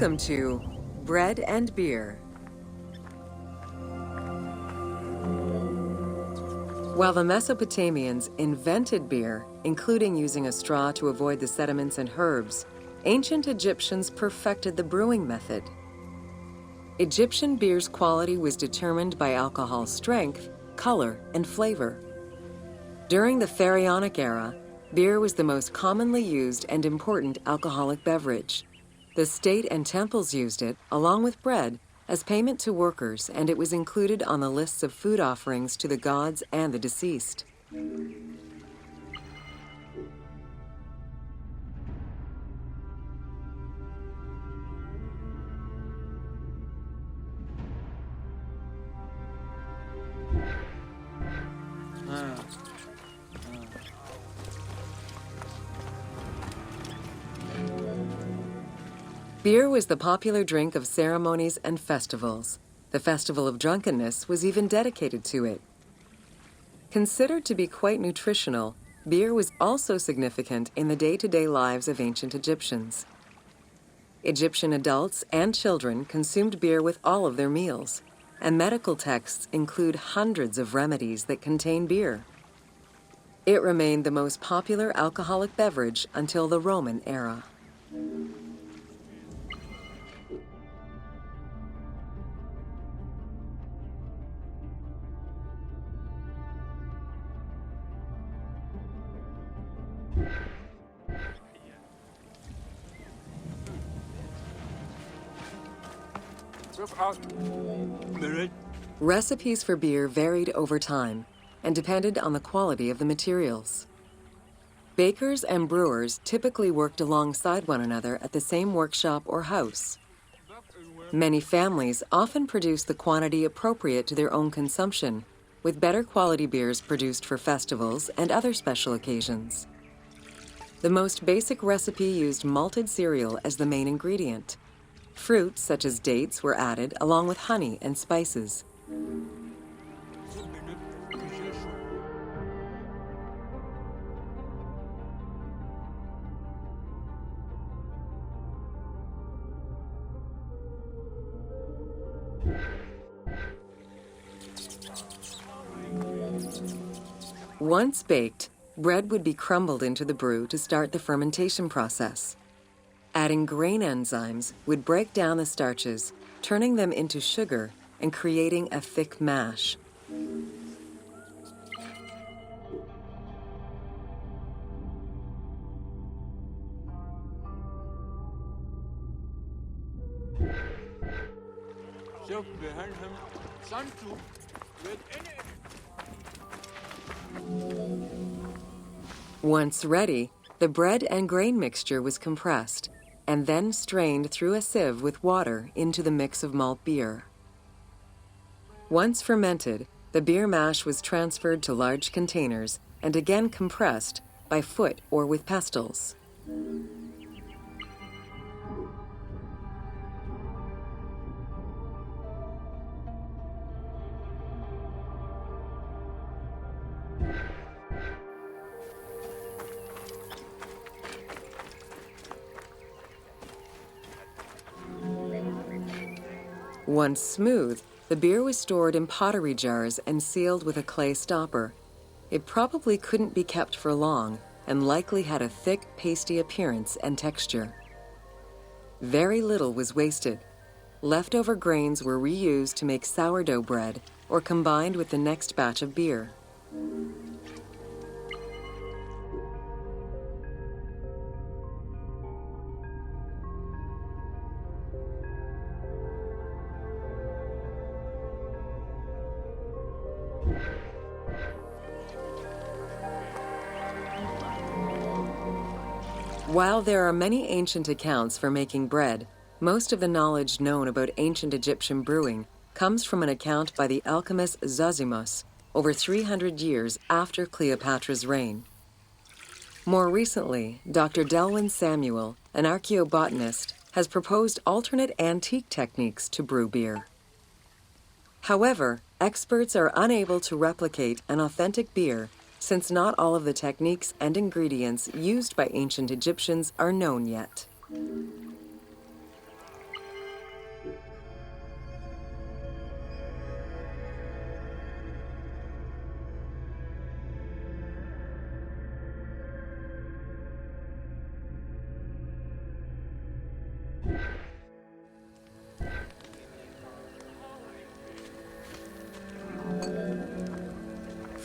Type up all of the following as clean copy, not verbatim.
Welcome to Bread and Beer. While the Mesopotamians invented beer, including using a straw to avoid the sediments and herbs, ancient Egyptians perfected the brewing method. Egyptian beer's quality was determined by alcohol strength, color, and flavor. During the Pharaonic era, beer was the most commonly used and important alcoholic beverage. The state and temples used it, along with bread, as payment to workers, and it was included on the lists of food offerings to the gods and the deceased. Beer was the popular drink of ceremonies and festivals. The Festival of Drunkenness was even dedicated to it. Considered to be quite nutritional, beer was also significant in the day-to-day lives of ancient Egyptians. Egyptian adults and children consumed beer with all of their meals, and medical texts include hundreds of remedies that contain beer. It remained the most popular alcoholic beverage until the Roman era. Recipes for beer varied over time and depended on the quality of the materials. Bakers and brewers typically worked alongside one another at the same workshop or house. Many families often produced the quantity appropriate to their own consumption, with better quality beers produced for festivals and other special occasions. The most basic recipe used malted cereal as the main ingredient. Fruits such as dates were added along with honey and spices. Once baked, bread would be crumbled into the brew to start the fermentation process. Adding grain enzymes would break down the starches, turning them into sugar and creating a thick mash. Once ready, the bread and grain mixture was compressed and then strained through a sieve with water into the mix of malt beer. Once fermented, the beer mash was transferred to large containers and again compressed by foot or with pestles. Once smooth, the beer was stored in pottery jars and sealed with a clay stopper. It probably couldn't be kept for long and likely had a thick, pasty appearance and texture. Very little was wasted. Leftover grains were reused to make sourdough bread or combined with the next batch of beer. While there are many ancient accounts for making bread, most of the knowledge known about ancient Egyptian brewing comes from an account by the alchemist Zosimus over 300 years after Cleopatra's reign. More recently, Dr. Delwyn Samuel, an archaeobotanist, has proposed alternate antique techniques to brew beer. However, experts are unable to replicate an authentic beer since not all of the techniques and ingredients used by ancient Egyptians are known yet.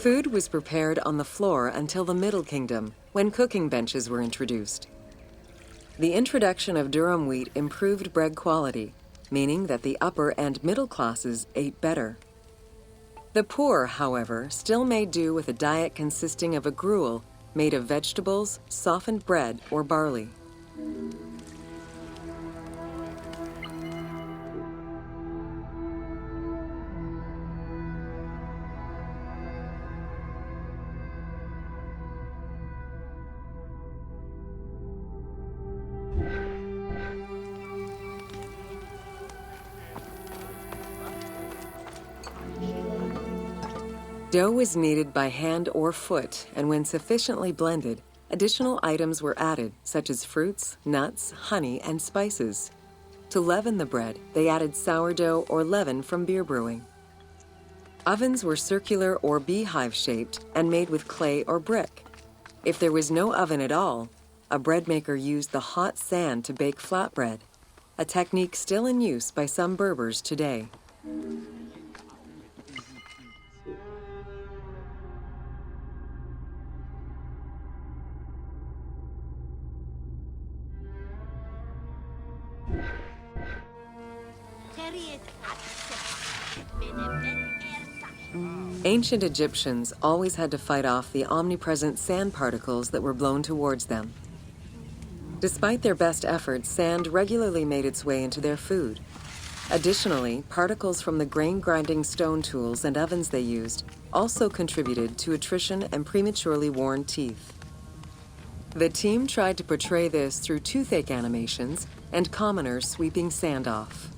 Food was prepared on the floor until the Middle Kingdom, when cooking benches were introduced. The introduction of durum wheat improved bread quality, meaning that the upper and middle classes ate better. The poor, however, still made do with a diet consisting of a gruel made of vegetables, softened bread, or barley. Dough was kneaded by hand or foot, and when sufficiently blended, additional items were added, such as fruits, nuts, honey, and spices. To leaven the bread, they added sourdough or leaven from beer brewing. Ovens were circular or beehive-shaped and made with clay or brick. If there was no oven at all, a bread maker used the hot sand to bake flatbread, a technique still in use by some Berbers today. Ancient Egyptians always had to fight off the omnipresent sand particles that were blown towards them. Despite their best efforts, sand regularly made its way into their food. Additionally, particles from the grain-grinding stone tools and ovens they used also contributed to attrition and prematurely worn teeth. The team tried to portray this through toothache animations and commoners sweeping sand off.